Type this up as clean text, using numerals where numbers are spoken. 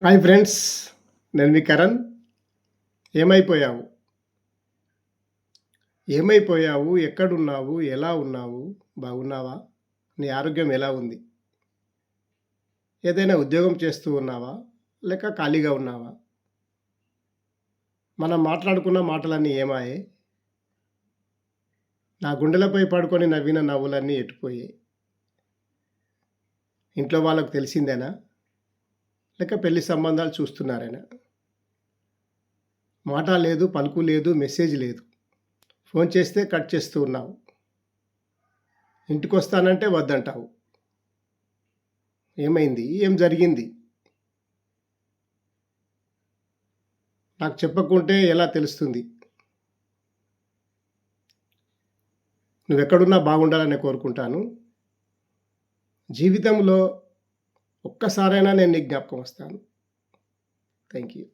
Hi friends. నేను మీ కరణ్. ఏమైపోయావు? ఏమైపోయావు? ఎక్కడున్నావు? ఎలా ఉన్నావు? బాగున్నావా? నీ ఆరోగ్యం ఎలా ఉంది? ఏదైనా ఉద్యోగం చేస్తూ ఉన్నావా? లేక ఖాళీగా ఉన్నావా? మనం మాట్లాడుకున్న మాటలన్నీ ఏమాయే? నా గుండెలపై పడుకొని నవ్విన నవ్వులన్నీ ఎటుపోయాయి? ఇంట్లో వాళ్ళకు తెలిసిందేనా? లేక పెళ్లి సంబంధాలు చూస్తున్నారేనా? మాట లేదు, పలుకు లేదు, మెసేజ్ లేదు. ఫోన్ చేస్తే కట్ చేస్తూ ఉన్నావు. ఇంటికొస్తానంటే వద్దంటావు. ఏమైంది? ఏం జరిగింది? నాకు చెప్పకుంటే ఎలా తెలుస్తుంది? నువ్వెక్కడున్నా బాగుండాలనే కోరుకుంటాను. జీవితంలో ఒక్కసారైనా నేను నీ జ్ఞాపకం వస్తాను. Thank you.